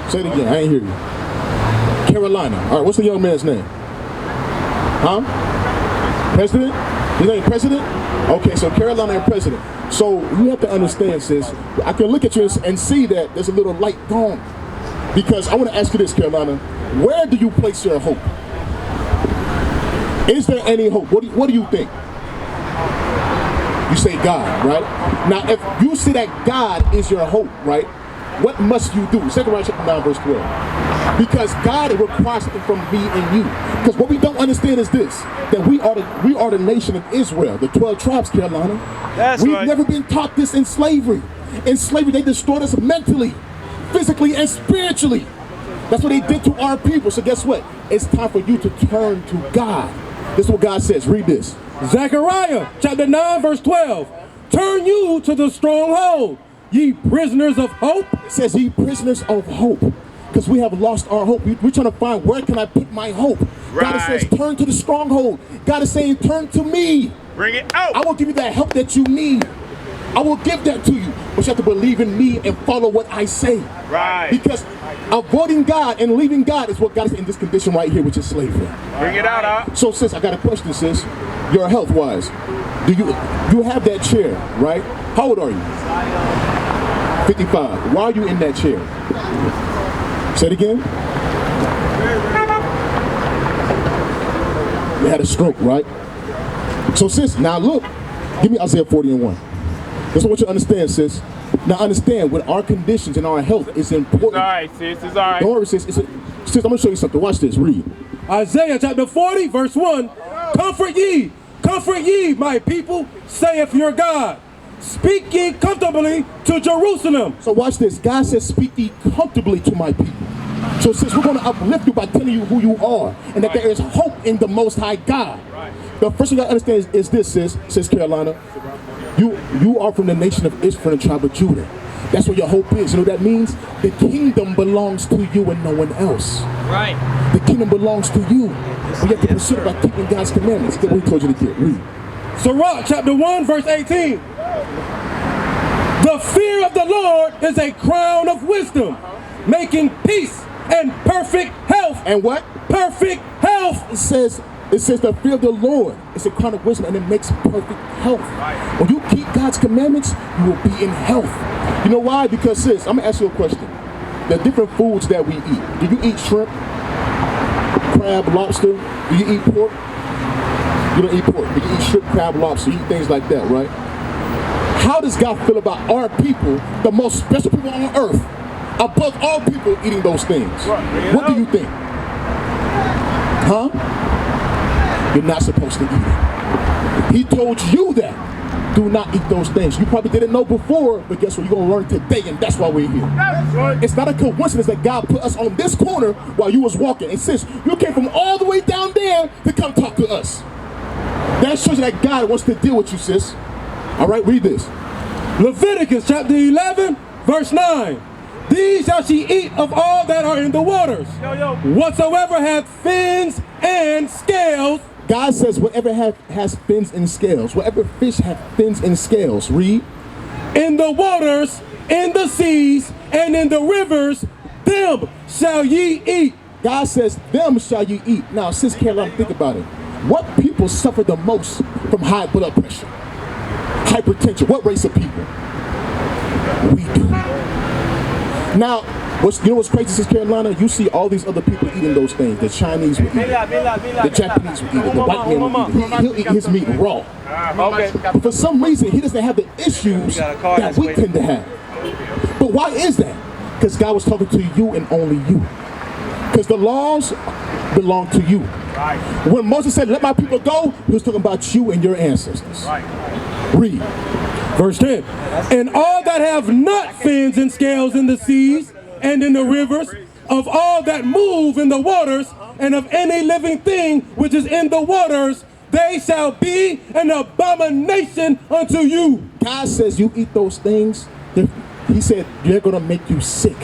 Say it again. I ain't hear you. Carolina. All right, what's the young man's name? Huh? President? His name President? Okay, so Carolina and President. So you have to understand, sis, I can look at you and see that there's a little light gone. Because I want to ask you this, Carolina. Where do you place your hope? Is there any hope? What do you think? You say God, right? Now, if you say that God is your hope, right? What must you do? Zechariah chapter 9, verse 12. Because God requires something from me and you. Because what we don't understand is this, that we are the nation of Israel, the 12 tribes, Carolina. We've never been taught this in slavery. In slavery, they destroyed us mentally, physically, and spiritually. That's what they did to our people. So guess what? It's time for you to turn to God. This is what God says. Read this. Zechariah chapter 9, verse 12. Turn you to the stronghold, ye prisoners of hope. It says, ye prisoners of hope. Because we have lost our hope. We're trying to find, where can I put my hope? Right. God says, turn to the stronghold. God is saying, turn to me. Bring it out. I will give you that help that you need. I will give that to you. But you have to believe in me and follow what I say. Right. Because avoiding God and leaving God is what got us in this condition right here, which is slavery. Bring it out. So, sis, I got a question, sis. Your health-wise, do you have that chair, right? How old are you? 55. Why are you in that chair? Say it again. You had a stroke, right? So, sis, now look. Give me Isaiah 40:1. That's what I want you to understand, sis. Now understand, with our conditions and our health, it's important. It's all right, sis. It's all right. Don't worry, sis. Sis, I'm going to show you something. Watch this. Read. Isaiah chapter 40, verse 1. Comfort ye, my people, saith your God. Speak ye comfortably to Jerusalem. So watch this. God says, speak ye comfortably to my people. So sis, we're going to uplift you by telling you who you are and that there is hope in the Most High God. The first thing you got to understand is this, sis Carolina. You are from the nation of Israel, from the tribe of Judah. That's what your hope is. You know what that means? The kingdom belongs to you and no one else. Right. The kingdom belongs to you. We have to pursue it by keeping God's commandments. Get what he told you to get. Read. Sirach chapter 1, verse 18. The fear of the Lord is a crown of wisdom, making peace and perfect health. And what? Perfect health. It says the fear of the Lord is a crown of wisdom, and it makes perfect health. When you keep God's commandments, you will be in health. You know why? Because, sis, I'm going to ask you a question. The different foods that we eat. Do you eat shrimp, crab, lobster? Do you eat pork? You don't eat pork, but you eat shrimp, crab, lobster. You eat things like that, right? How does God feel about our people, the most special people on earth, above all people eating those things? What do you think? Huh? You're not supposed to eat it. He told you that. Do not eat those things. You probably didn't know before, but guess what? You're going to learn today, and that's why we're here. It's not a coincidence that God put us on this corner while you was walking. And sis, you came from all the way down there to come talk to us. That shows you that God wants to deal with you, sis. All right, read this. Leviticus chapter 11, verse 9. These shall she eat of all that are in the waters. Whatsoever hath fins and scales. God says whatever has fins and scales, whatever fish have fins and scales. Read. In the waters, in the seas, and in the rivers, them shall ye eat. God says, them shall you eat. Now, sis Carolina, think about it. What people suffer the most from high blood pressure? Hypertension. What race of people? We do. Now, you know what's crazy, sis Carolina? You see all these other people eating those things. The Chinese will eat it. The Japanese will eat it. The white man will eat it. He'll eat his meat raw. But for some reason, he doesn't have the issues that we tend to have. But why is that? Because God was talking to you and only you. Because the laws belong to you. When Moses said, let my people go, he was talking about you and your ancestors. Read. Verse 10. And all that have not fins and scales in the seas and in the rivers, of all that move in the waters, and of any living thing which is in the waters, they shall be an abomination unto you. God says you eat those things, he said they're going to make you sick.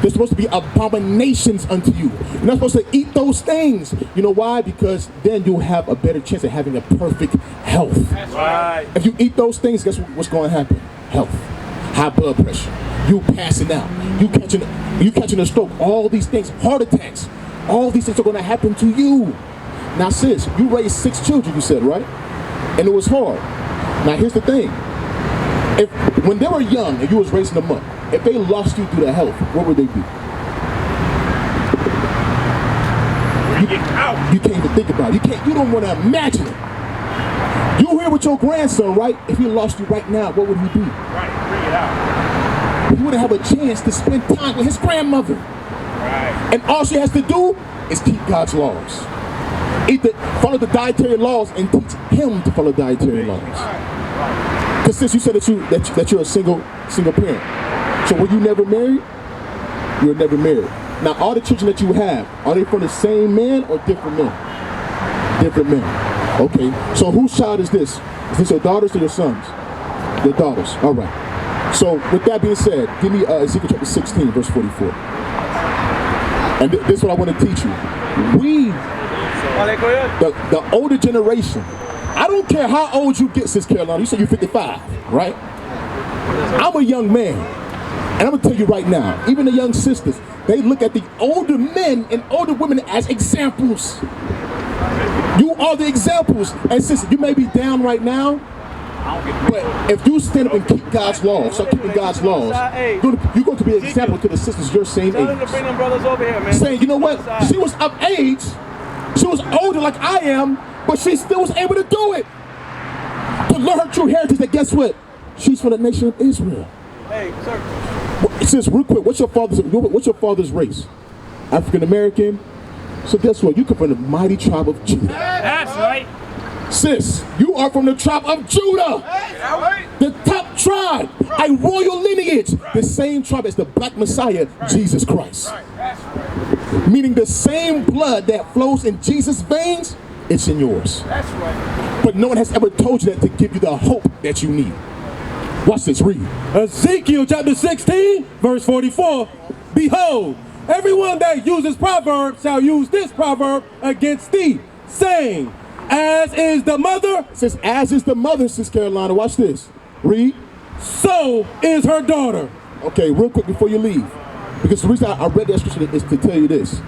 They're supposed to be abominations unto you. You're not supposed to eat those things. You know why? Because then you'll have a better chance of having a perfect health. That's right. If you eat those things, guess what's going to happen? Health. High blood pressure. you passing out, you catching a stroke, all these things, heart attacks, all these things are going to happen to you. Now sis, you raised 6 children, you said, right? And it was hard. Now here's the thing. When they were young and you was raising them up, if they lost you through the health, what would they be? You can't even think about it. You don't want to imagine it. You here with your grandson, right? If he lost you right now, what would he be? Right, bring it out. He wouldn't have a chance to spend time with his grandmother. Right. And all she has to do is keep God's laws. Either follow the dietary laws and teach him to follow dietary laws. Because since you said that you're a single parent, so were you never married? You were never married. Now, all the children that you have, are they from the same man or different men? Different men. Okay. So whose child is this? Is this your daughters or your sons? Your daughters. All right. So with that being said, give me Ezekiel chapter 16, verse 44. And this is what I want to teach you. The older generation, I don't care how old you get, Sis Carolina. You said you're 55, right? I'm a young man. And I'm going to tell you right now, even the young sisters, they look at the older men and older women as examples. You are the examples. And sister, you may be down right now, but if you stand up and keep God's laws, start keeping God's laws, you're going to be an example to the sisters your same age. Saying, you know what? She was of age. She was older like I am, but she still was able to do it. To learn her true heritage, that guess what? She's from the nation of Israel. Hey, sir. Sis, real quick, what's your father's race? African American? So guess what? You come from the mighty tribe of Judah. That's right. Sis, you are from the tribe of Judah. The top tribe, a royal lineage. The same tribe as the black Messiah, Jesus Christ. Meaning the same blood that flows in Jesus' veins, it's in yours. That's right. But no one has ever told you that to give you the hope that you need. Watch this, read. Ezekiel chapter 16, verse 44. Behold, everyone that uses proverbs shall use this proverb against thee, saying, as is the mother. It says, as is the mother, Sis Carolina. Watch this. Read. So is her daughter. Okay, real quick before you leave. Because the reason I read that scripture is to tell you this.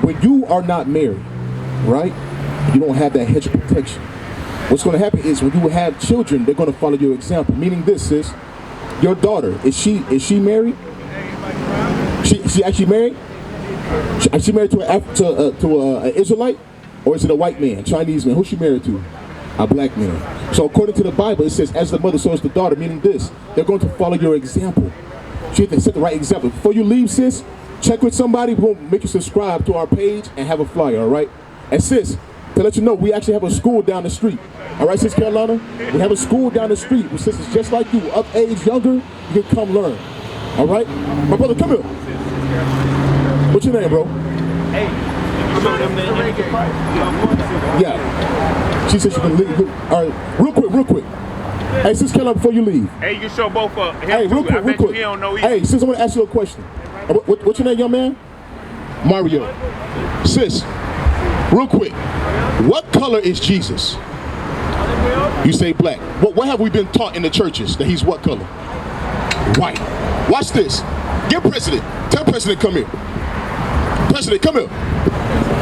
When you are not married, right, you don't have that hedge of protection. What's going to happen is when you have children, they're going to follow your example. Meaning this, sis, your daughter, is she married? She actually married? Is she married to an Israelite? Or is it a white man, Chinese man? Who's she married to? A black man. So according to the Bible, it says, as the mother, so is the daughter. Meaning this, they're going to follow your example. So you have to set the right example. Before you leave, sis, check with somebody. We'll make you subscribe to our page and have a flyer, all right? And sis, to let you know, we actually have a school down the street. All right, Sis Carolina? We have a school down the street with sisters just like you, of age, younger. You can come learn. All right? My brother, come here. What's your name, bro? Hey. Yeah. She said she can leave. All right, real quick. Hey, Sis Carolina, before you leave. Hey, you can show both of him. Hey, real I bet quick. you he don't know either. Hey, sis, I want to ask you a question. What's your name, young man? Mario. Sis, real quick. What color is Jesus? You say black. What have we been taught in the churches? That he's what color? White. Watch this. Get President. Tell President, come here. President, come here.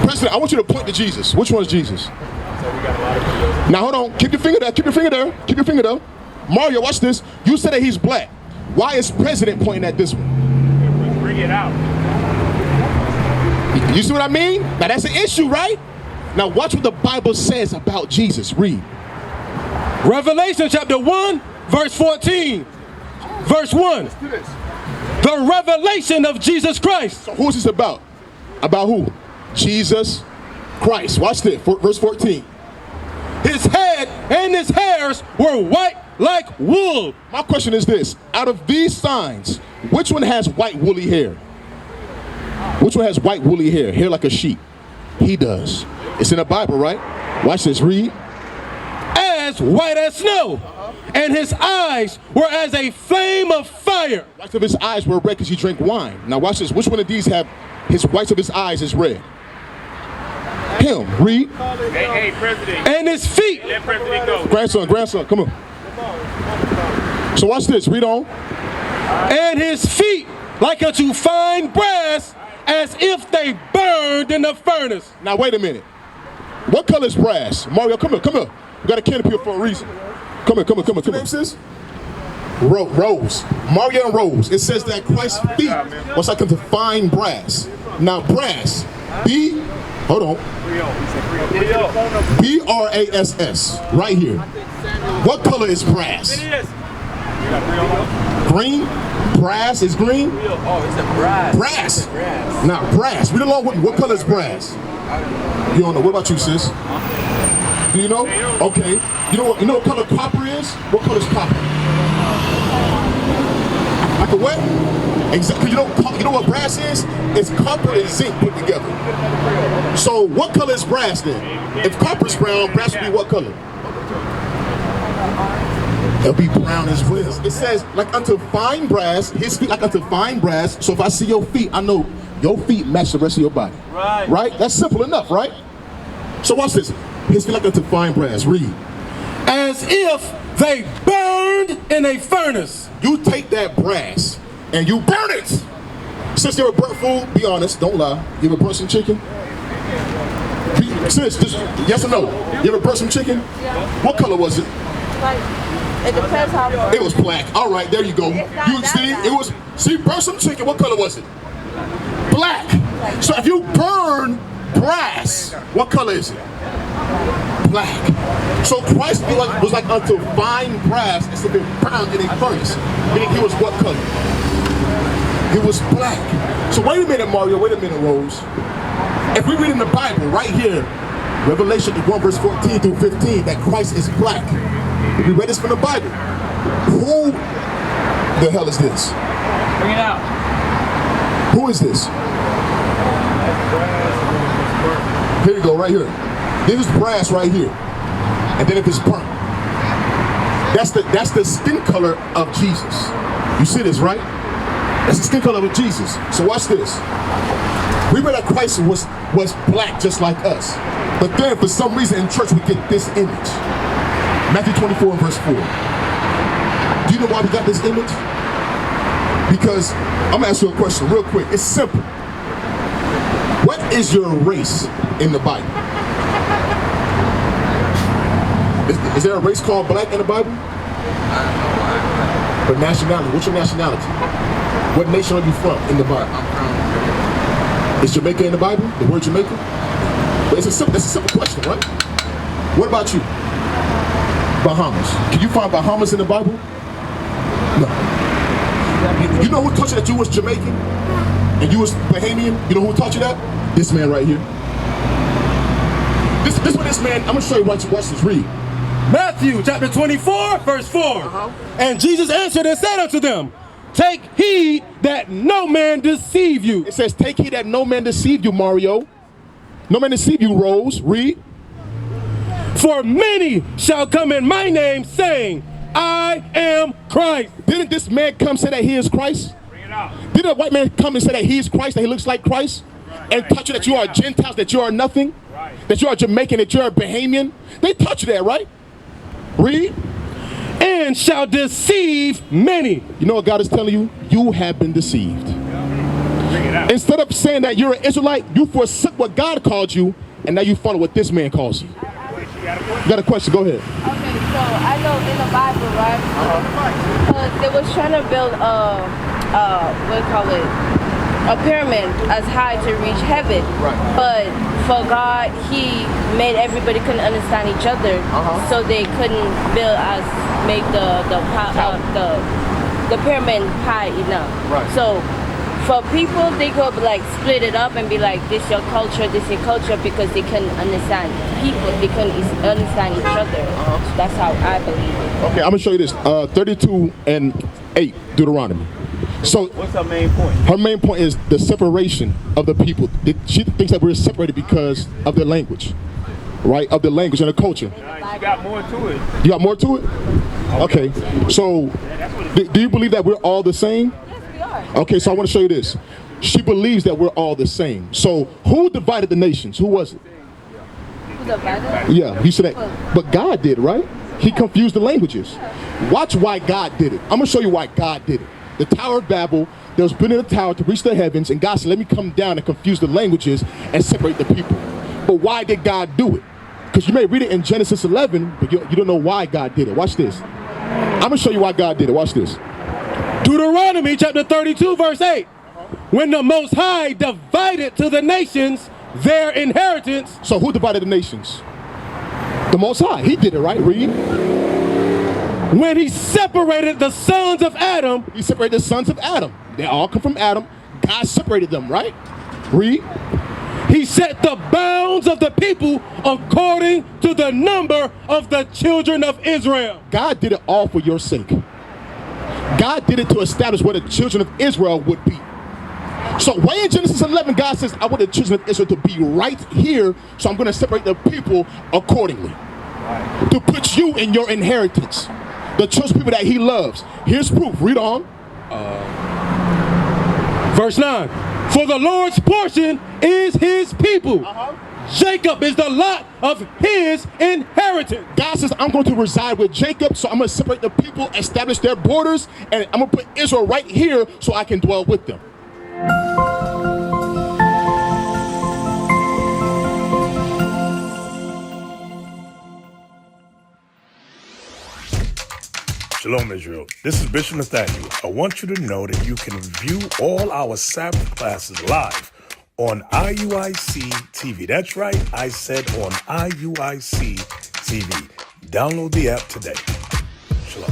President, I want you to point to Jesus. Which one is Jesus? Now hold on. Keep your finger there. Keep your finger there. Keep your finger there. Mario, watch this. You said that he's black. Why is President pointing at this one? Bring it out. You see what I mean? Now that's an issue, right? Now watch what the Bible says about Jesus. Read. Revelation chapter 1, verse 14. Verse 1. The revelation of Jesus Christ. So who is this about? About who? Jesus Christ. Watch this. Verse 14. His head and his hairs were white like wool. My question is this. Out of these signs, which one has white woolly hair? Which one has white woolly hair? Hair like a sheep. He does. It's in the Bible, right? Watch this. Read. As white as snow. And his eyes were as a flame of fire. Whites of his eyes were red because he drank wine. Now watch this. Which one of these have his whites of his eyes is red? Him. Read. Hey, President. And his feet. Let President go. Grandson, come on. So watch this. Read on. and his feet like unto fine brass, as if they burned in the furnace. Now wait a minute. What color is brass? Mario, come here, come here. We got a canopy here for a reason. Come here, come here, come here. Come here. Sis? Rose. Mario and Rose. It says that Christ's feet was like unto fine brass. Now brass, hold on. B-R-A-S-S, right here. What color is brass? Green? Brass is green? Oh, it's a brass. Brass. Now brass. Read along with me. What color is brass? You don't know. What about you, sis? Do you know? Okay. You know what color copper is? What color is copper? Like a what? Exactly. You know what brass is? It's copper and zinc put together. So what color is brass then? If copper is brown, brass would be what color? It'll be brown as well. It says like unto fine brass, his feet like unto fine brass. So if I see your feet, I know your feet match the rest of your body. Right. Right? That's simple enough, right? So watch this. His feet like unto fine brass. Read. As if they burned in a furnace. You take that brass and you burn it. Since you're a burnt food, be honest, don't lie. You ever burnt some chicken? Sis, just yes or no? You ever burnt some chicken? Yeah. What color was it? Like, it depends how far. It was black. All right, there you go. You see, it was. See, burn some chicken. What color was it? Black. So if you burn brass, what color is it? Black. So Christ was like unto fine brass instead of being brown in a furnace. Meaning he was what color? He was black. So wait a minute, Mario. Wait a minute, Rose. If we read in the Bible right here, Revelation 1 verse 14 through 15, that Christ is black. If we read this from the Bible, who the hell is this? Bring it out. Who is this? Here you go, right here. This is brass right here. And then if it's burnt, that's the skin color of Jesus. You see this, right? That's the skin color of Jesus. So watch this. We read that Christ was black just like us. But then for some reason in church we get this image. Matthew 24 and verse 4. Do you know why we got this image? Because I'm gonna ask you a question real quick. It's simple. What is your race in the Bible? Is there a race called black in the Bible? But nationality, what's your nationality? What nation are you from in the Bible? Is Jamaica in the Bible? The word Jamaica? But that's a simple question, right? What about you? Bahamas. Can you find Bahamas in the Bible? No. You know who taught you that you was Jamaican? And you was Bahamian? You know who taught you that? This man right here. This what this man, I'm gonna show you, watch this, read. Matthew chapter 24, verse 4. And Jesus answered and said unto them, take heed that no man deceive you. It says, take heed that no man deceive you, Mario. No man deceive you, Rose. Read. For many shall come in my name, saying, I am Christ. Didn't this man come say that he is Christ? Bring it out. Didn't a white man come and say that he is Christ, that he looks like Christ? And taught you that you are Gentiles, that you are nothing? That you are Jamaican, that you are Bahamian? They taught you that, right? Read. And shall deceive many. You know what God is telling you? You have been deceived. Bring it out. Instead of saying that you're an Israelite, you forsook what God called you, and now you follow what this man calls you. You got a question? Go ahead. Okay, so I know in the Bible, right? They was trying to build what do you call it? A pyramid as high to reach heaven. Right. But for God, He made everybody couldn't understand each other, so they couldn't make the pyramid high enough. Right. So for people, they could like split it up and be like, this your culture, this your culture, because they couldn't understand people, they couldn't understand each other. So that's how I believe it. Okay, I'm gonna show you this. 32 and 8, Deuteronomy. So What's her main point? her main point is the separation of the people. She thinks that we're separated because of their language, right? Of the language and the culture. You got more to it. You got more to it? Okay. So do you believe that we're all the same? Yes, we are. Okay, so I want to show you this. She believes that we're all the same. So who divided the nations? Who was it? Who's the Bible? Yeah, he said that. But God did, right? He confused the languages. Watch why God did it. I'm going to show you why God did it. The Tower of Babel, there was building a tower to reach the heavens, and God said, let me come down and confuse the languages and separate the people. But why did God do it? Because you may read it in Genesis 11, but you don't know why God did it. Watch this. I'm going to show you why God did it. Watch this. Deuteronomy chapter 32, verse 8. When the Most High divided to the nations their inheritance. So who divided the nations? The Most High. He did it, right? Read. When he separated the sons of Adam. He separated the sons of Adam. They all come from Adam. God separated them, right? Read. He set the bounds of the people according to the number of the children of Israel. God did it all for your sake. God did it to establish where the children of Israel would be. So way in Genesis 11, God says, I want the children of Israel to be right here, so I'm going to separate the people accordingly. To put you in your inheritance. The chosen people that he loves. Here's proof. Read on. Verse 9. For the Lord's portion is his people. Jacob is the lot of his inheritance. God says, I'm going to reside with Jacob, so I'm going to separate the people, establish their borders, and I'm going to put Israel right here so I can dwell with them. Shalom, Israel. This is Bishop Nathaniel. I want you to know that you can view all our Sabbath classes live on IUIC TV. That's right, I said on IUIC TV. Download the app today. Shalom.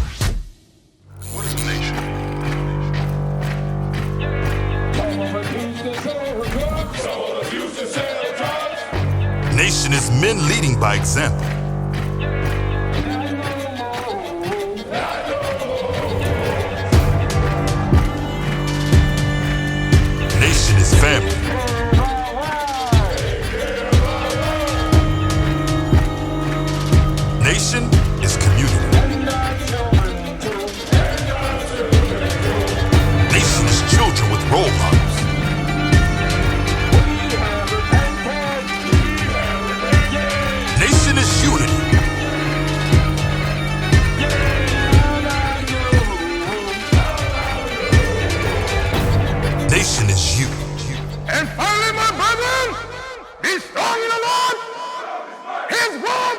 What is the nation? Nation is men leading by example. Nation is family. Nation is community. Nation is children with role models. Nation is unity. Nation is you. And finally, my brethren, be strong in the Lord. His word